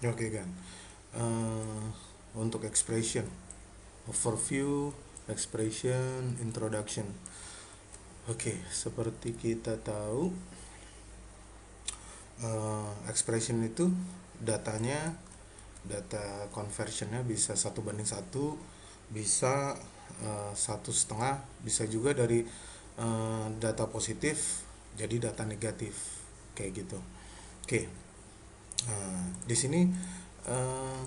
Oke kan. Eh, untuk expression, overview, expression, introduction. Oke, seperti kita tahu, expression itu datanya, data conversionnya bisa 1:1, bisa 1,5, bisa juga dari data positif jadi data negatif, kayak gitu. Oke. Di sini eh,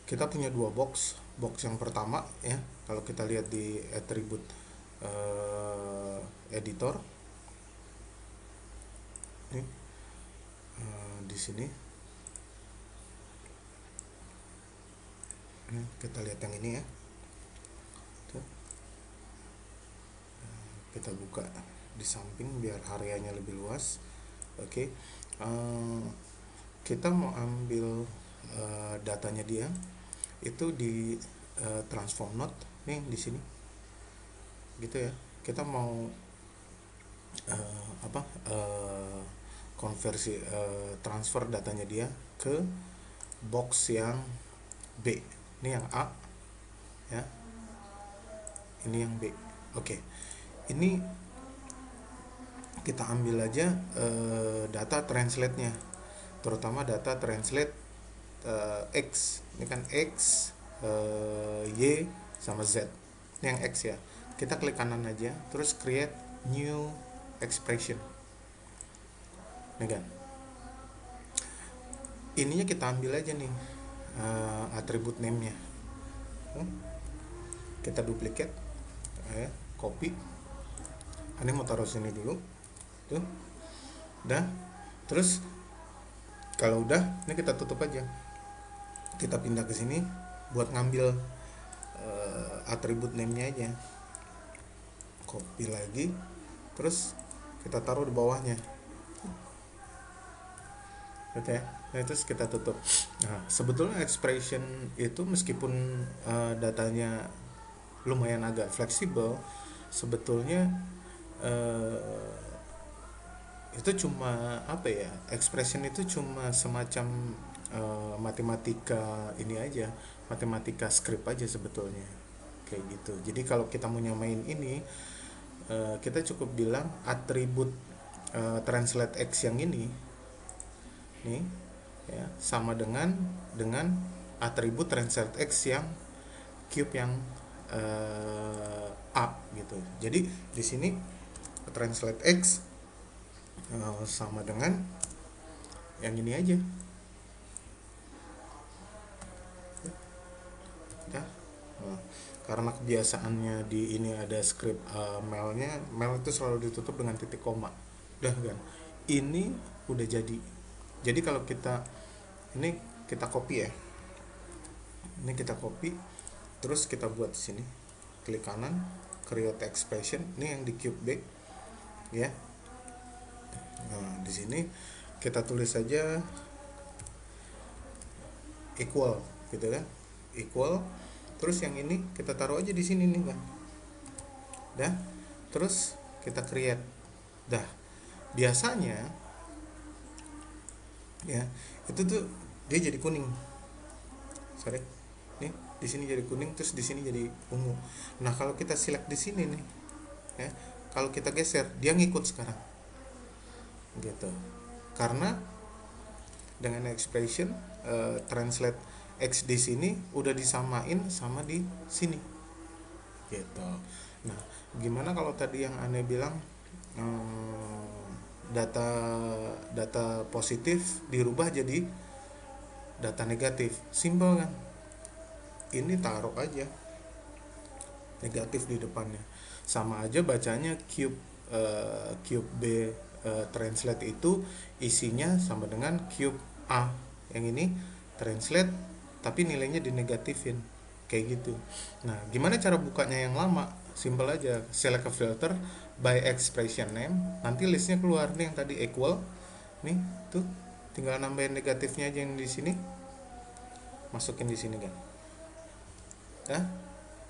kita punya dua box. Box yang pertama ya, kalau kita lihat di attribute editor ini, di sini ini kita lihat yang ini ya. Tuh, kita buka di samping biar areanya lebih luas. Oke. Eh, kita mau ambil datanya dia itu di transform node nih di sini gitu ya. Kita mau apa konversi, transfer datanya dia ke box yang B. Ini yang A ya, ini yang B. Oke, ini kita ambil aja data translate-nya, terutama data translate X. Ini kan X, Y sama Z. Ini yang X ya. Kita klik kanan aja, terus create new expression. Nih kan. Ininya kita ambil aja nih attribute name-nya. Kita duplicate, copy. Ini mau taruh sini dulu. Tuh. Udah. Terus kalau udah, ini kita tutup aja. Kita pindah ke sini buat ngambil attribute name-nya aja. Copy lagi. Terus kita taruh di bawahnya. Gitu ya. Nah, terus kita tutup. Nah, sebetulnya expression itu meskipun datanya lumayan agak fleksibel, sebetulnya itu cuma apa ya? Expression itu cuma semacam matematika ini aja, matematika script aja sebetulnya. Kayak gitu. Jadi kalau kita mau nyamain ini, kita cukup bilang atribut translate X yang ini nih ya sama dengan atribut translate X yang cube yang A gitu. Jadi di sini translate X sama dengan yang ini aja ya. Nah, karena kebiasaannya di ini ada script mailnya, mail itu selalu ditutup dengan titik koma. Udah kan, ini udah jadi. Jadi kalau kita ini kita copy ya, ini kita copy, terus kita buat di sini, klik kanan, create expression. Ini yang di cube B ya. Nah di sini kita tulis saja equal gitu kan, equal. Terus yang ini kita taruh aja di sini nih kan. Dah. Terus kita create. Dah. Biasanya ya, itu tuh dia jadi kuning. Sorry. Nih, di sini jadi kuning, terus di sini jadi ungu. Nah, kalau kita select di sini nih, ya, kalau kita geser, dia ngikut sekarang. Gitu. Karena dengan expression translate X di sini udah disamain sama di sini. Gitu. Nah, gimana kalau tadi yang aneh bilang data data positif dirubah jadi data negatif? Simpel kan? Ini taruh aja negatif di depannya. Sama aja bacanya cube cube B translate itu isinya sama dengan cube A. Yang ini translate tapi nilainya dinegatifin. Kayak gitu. Nah, gimana cara bukanya yang lama? Simple aja, select a filter by expression name, nanti listnya keluar nih yang tadi equal. Nih, tuh tinggal nambahin negatifnya aja yang di sini. Masukin di sini kan. Ya,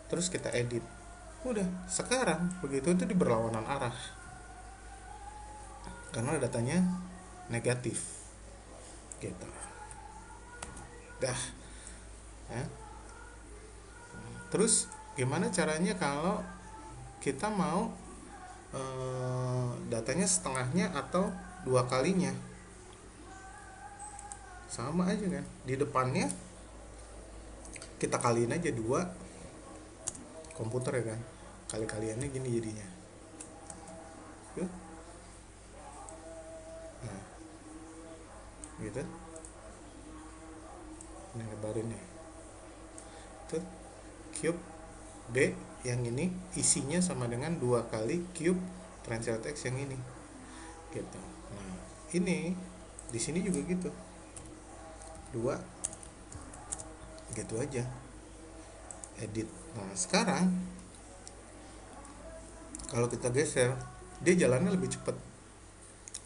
terus kita edit. Udah, sekarang begitu itu di berlawanan arah. Karena datanya negatif. Gitu. dah ya. Terus gimana caranya kalau kita mau datanya setengahnya atau 2 kalinya? Sama aja kan, di depannya kita kaliin aja 2 komputer ya kan, kali-kaliannya gini jadinya. Yuk. Nah gitu, ini lebarin nih tuh, cube B yang ini isinya sama dengan 2 kali cube translate X yang ini gitu. Nah ini di sini juga gitu, 2 gitu aja, edit. Nah sekarang kalau kita geser, dia jalannya lebih cepat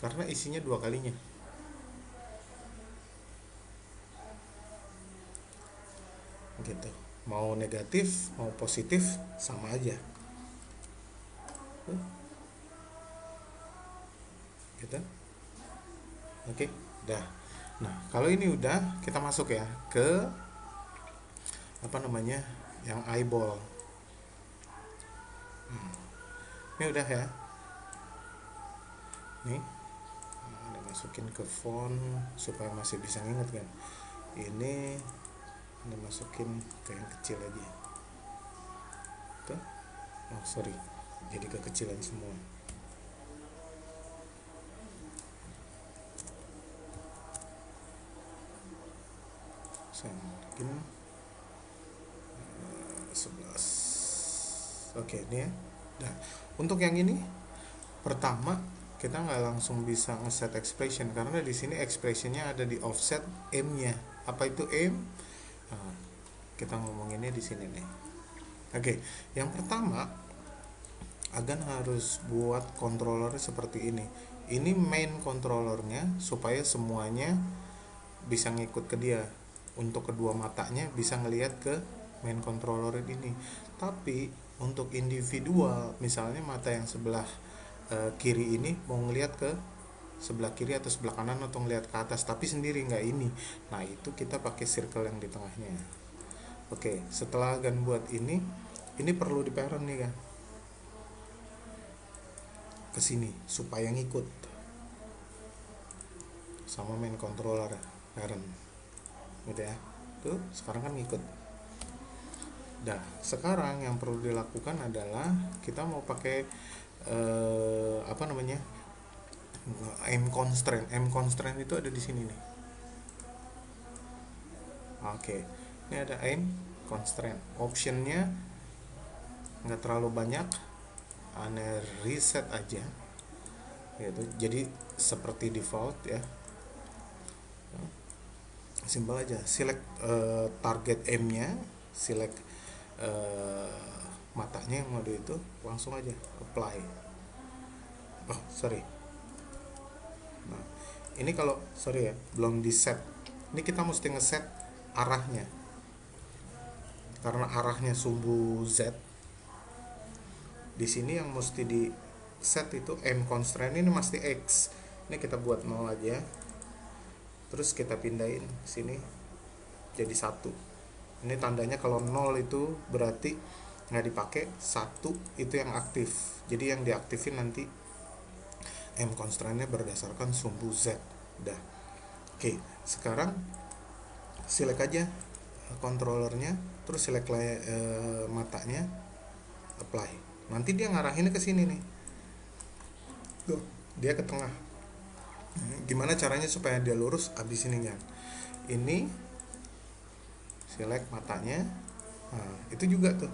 karena isinya 2 kalinya gitu. Mau negatif mau positif sama aja gitu. Oke, dah. Nah kalau ini udah, kita masuk ya ke apa namanya, yang eyeball. Ini udah ya, nih udah masukin ke font supaya masih bisa nginget kan. Ini masukin ke yang kecil aja tuh. Oh sorry, jadi kekecilan semua. Saya bikin 11. Oke ini ya. Nah untuk yang ini, pertama kita nggak langsung bisa ngeset expression karena di sini expressionnya ada di offset M-nya. Apa itu M? Nah, kita ngomonginnya di sini nih. Oke, yang pertama Agan harus buat controllernya seperti ini. Ini main controllernya supaya semuanya bisa ngikut ke dia. Untuk kedua matanya bisa ngelihat ke main controller ini. Tapi untuk individual, misalnya mata yang sebelah kiri ini mau ngelihat ke sebelah kiri atau sebelah kanan atau ngelihat ke atas tapi sendiri, nggak ini. Nah itu kita pakai circle yang di tengahnya. Oke, setelah Agan buat ini perlu di parent nih kan, ke sini supaya ngikut sama main controller parent gitu ya. Tuh sekarang kan ngikut. Dah sekarang yang perlu dilakukan adalah kita mau pakai apa namanya, M constraint. M constraint itu ada di sini nih. Oke, ini ada M constraint. Optionnya nggak terlalu banyak, aneh reset aja gitu. Jadi seperti default ya, simpel aja. Select target M-nya, select matanya yang mode itu, langsung aja apply. Oh sorry, nah ini kalau sorry ya belum di set. Ini kita mesti ngeset arahnya karena arahnya sumbu Z. Di sini yang mesti di set itu M constraint, ini mesti X. Ini kita buat 0 aja, terus kita pindahin sini jadi 1. Ini tandanya kalau 0 itu berarti nggak dipakai, 1 itu yang aktif. Jadi yang diaktifin nanti M constraintnya berdasarkan sumbu Z. Udah. Oke, sekarang select aja controllernya, terus select matanya, apply. Nanti dia ngarahinnya ke sini nih. Tuh, dia ke tengah. Gimana caranya supaya dia lurus? Abis ini kan. Ini select matanya. Nah, itu juga tuh.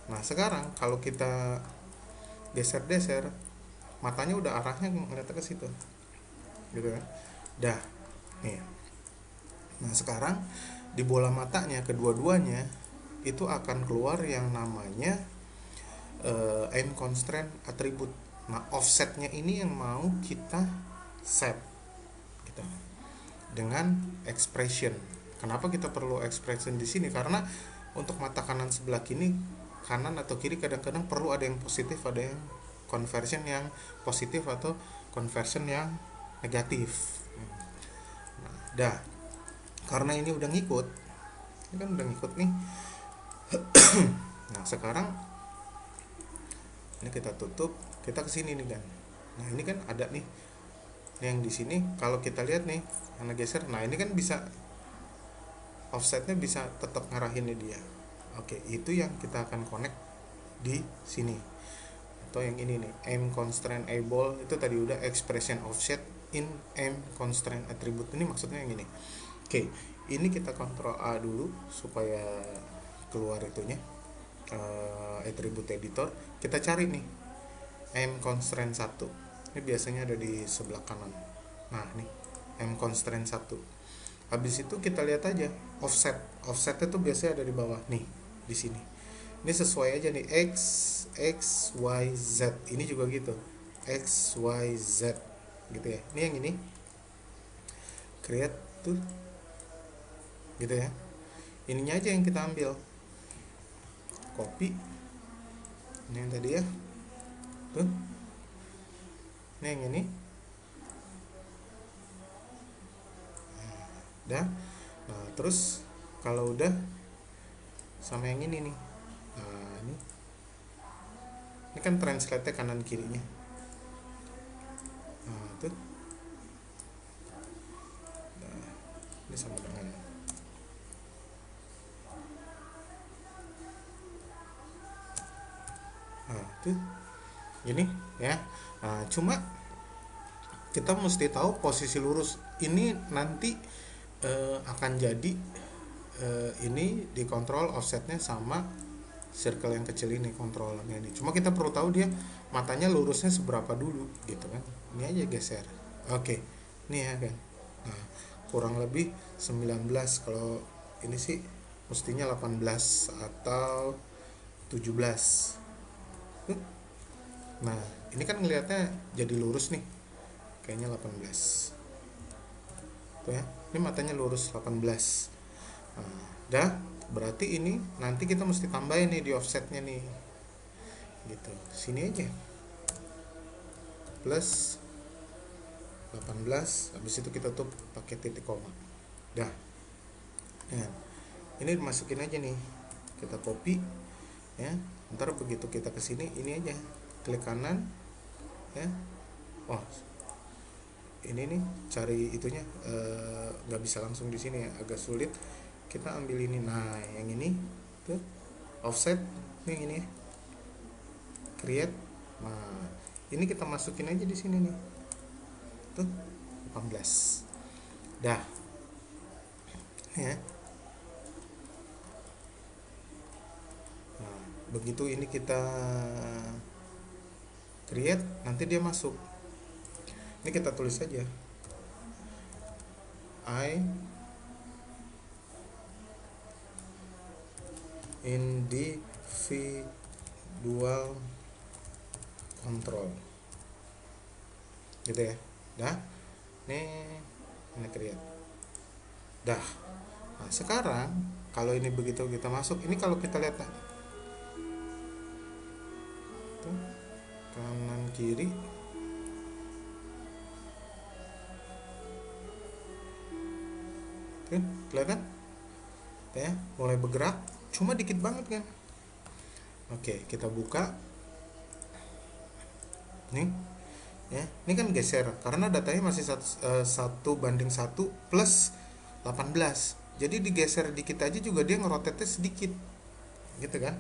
Nah, sekarang kalau kita geser-geser, matanya udah arahnya ngeliat ke situ. Gitu kan. Dah. Nih. Nah, sekarang di bola matanya kedua-duanya itu akan keluar yang namanya M constraint attribute. Nah offsetnya ini yang mau kita set gitu, dengan expression. Kenapa kita perlu expression di sini? Karena untuk mata kanan sebelah kiri, kanan atau kiri kadang-kadang perlu ada yang positif, ada yang conversion yang positif atau conversion yang negatif. Nah, dah karena ini udah ngikut, ini kan udah ngikut nih. Nah sekarang ini kita tutup, kita ke sini nih kan. Nah ini kan ada nih, ini yang di sini kalau kita lihat nih karena geser, nah ini kan bisa offsetnya bisa tetap ngarahinnya dia. Oke, itu yang kita akan connect di sini. Atau yang ini nih, aim constraint able, itu tadi udah expression offset in aim constraint attribute, ini maksudnya yang ini. Oke, ini kita kontrol A dulu supaya keluar itunya, attribute editor. Kita cari nih aim constraint 1, ini biasanya ada di sebelah kanan. Nah nih aim constraint 1. Habis itu kita lihat aja offsetnya tuh biasanya ada di bawah nih, di sini. Ini sesuai aja nih, x y z, ini juga gitu, x y z gitu ya. Ini yang ini create tuh gitu ya, ininya aja yang kita ambil, copy ini yang tadi ya tuh, ini yang ini udah. Nah terus kalau udah sama yang ini nih, nah ini kan translate kanan kirinya. Nah tuh, nah, ini sama dengan tuh ini ya. Nah cuma kita mesti tahu posisi lurus ini nanti akan jadi ini dikontrol offsetnya sama circle yang kecil ini, kontrolnya ini. Cuma kita perlu tahu dia matanya lurusnya seberapa dulu gitu kan. Ini aja geser. Oke, ini ya kan. Nah, kurang lebih 19, kalau ini sih mestinya 18 atau 17. Nah, ini kan ngelihatnya jadi lurus nih. Kayaknya 18. Tuh ya, ini matanya lurus 18. Nah, dah, berarti ini nanti kita mesti tambahin nih di offsetnya nih. Gitu. Sini aja. Plus 18, habis itu kita tutup pakai titik koma. Dah. Ya. Ini dimasukin aja nih. Kita copy ya. Ntar begitu kita ke sini, ini aja. Klik kanan ya. Oh, ini nih cari itunya nggak bisa langsung di sini ya, agak sulit. Kita ambil ini, nah yang ini tuh offset nih, ini create. Nah ini kita masukin aja di sini nih tuh 18. Dah ya. Nah begitu ini kita create, nanti dia masuk. Ini kita tulis saja individual control gitu ya. Dah ini create. Dah. Nah sekarang kalau ini begitu kita masuk, ini kalau kita lihat tuh, kanan kiri tuh, kelihatan ya, mulai bergerak, cuma dikit banget kan. Oke, kita buka nih ya. Ini kan geser karena datanya masih 1:1 plus 18, jadi digeser dikit aja juga dia ngerotetnya sedikit gitu kan.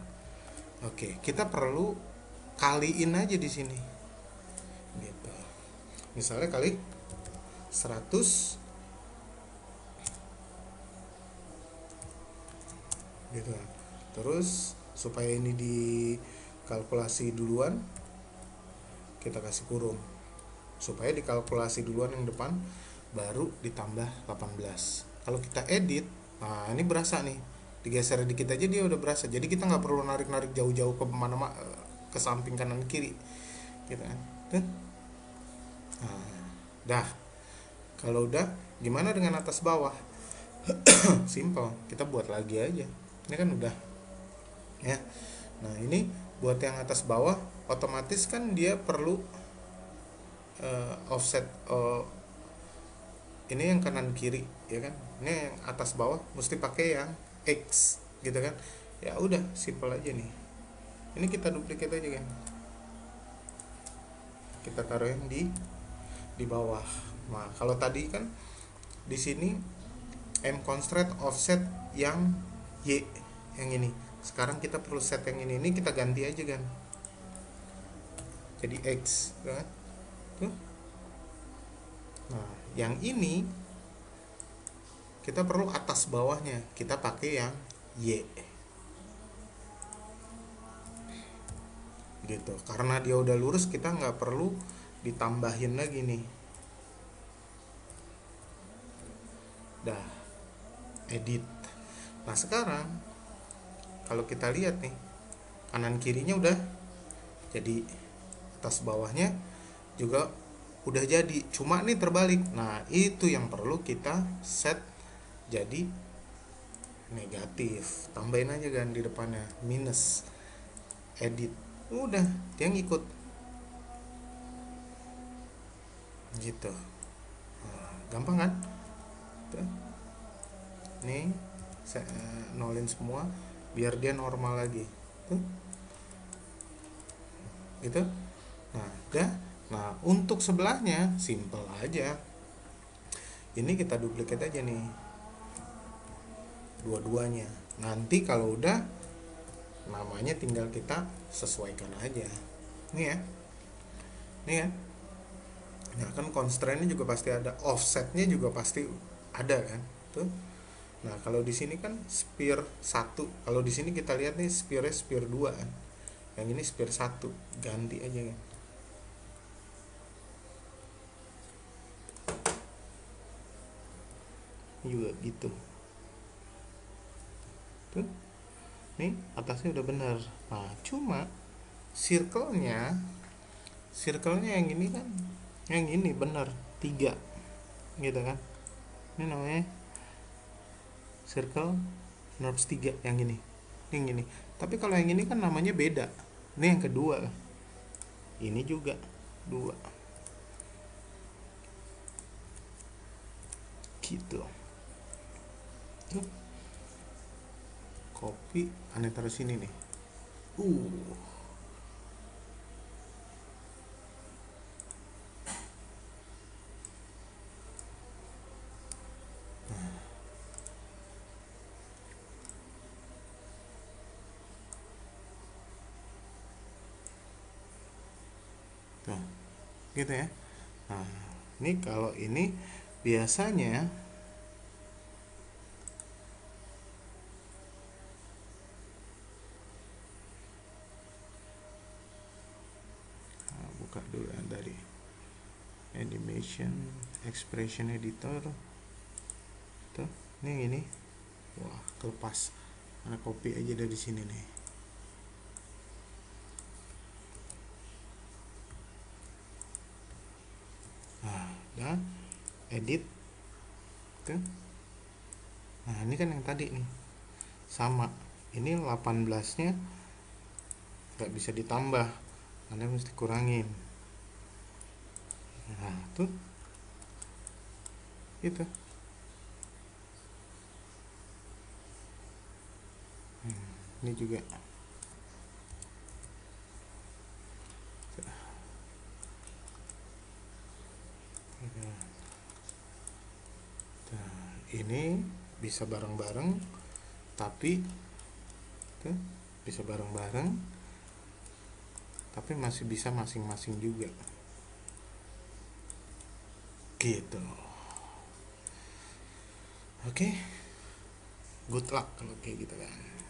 Oke, kita perlu kaliin aja di sini gitu. Misalnya kali 100 gitu. Terus supaya ini dikalkulasi duluan, kita kasih kurung supaya dikalkulasi duluan yang depan, baru ditambah 18. Kalau kita edit, nah ini berasa nih, digeser dikit aja dia udah berasa. Jadi kita nggak perlu narik jauh-jauh ke mana, ke samping kanan kiri gitu kan. Nah, dah. Kalau udah, gimana dengan atas bawah? Simple, kita buat lagi aja. Ini kan udah ya. Nah ini buat yang atas bawah, otomatis kan dia perlu offset ini yang kanan kiri ya kan. Ini yang atas bawah mesti pakai yang X gitu kan. Ya udah, simple aja nih. Ini kita duplicate aja kan, kita taruh yang di bawah. Nah kalau tadi kan di sini M constraint offset yang Y, yang ini. Sekarang kita perlu set yang ini kita ganti aja kan, jadi X kan tuh. Nah yang ini kita perlu atas bawahnya, kita pakai yang Y gitu, karena dia udah lurus kita nggak perlu ditambahin lagi nih. Dah, edit. Nah sekarang kalau kita lihat nih, kanan kirinya udah jadi, atas bawahnya juga udah jadi, cuma nih terbalik. Nah itu yang perlu kita set jadi negatif, tambahin aja kan di depannya minus, edit, udah dia ngikut gitu. Nah, gampang kan tuh. Nih saya nolin semua biar dia normal lagi tuh gitu. Nah udah. Nah untuk sebelahnya simple aja, ini kita duplicate aja nih dua-duanya. Nanti kalau udah namanya tinggal kita sesuaikan aja nih ya, nih ya. Nah kan constraintnya juga pasti ada, offsetnya juga pasti ada kan tuh. Nah kalau di sini kan sphere 1, kalau di sini kita lihat nih sphere 2 kan, yang ini sphere 1, ganti aja kan juga gitu tuh. Nih atasnya udah bener. Nah cuma circle-nya yang ini kan, yang ini bener 3 gitu kan. Ini namanya circle Norbs 3 yang ini. Tapi kalau yang ini kan namanya beda. Ini yang kedua. Ini juga 2. Gitu. Tuh. Copy, aneh taruh sini nih. Tuh. Gitu ya. Nah, ini kalau ini biasanya buka dulu dari animation expression editor tuh. Ini wah kelepas, karena copy aja dari sini nih. Nah udah, edit tuh. Nah ini kan yang tadi nih sama, ini 18 nya nggak bisa ditambah, Anda mesti kurangin. Nah tuh gitu. Ini juga nah, ini bisa bareng-bareng, tapi tuh bisa bareng-bareng tapi masih bisa masing-masing juga gitu. Oke, good luck kalau kayak gitu kan.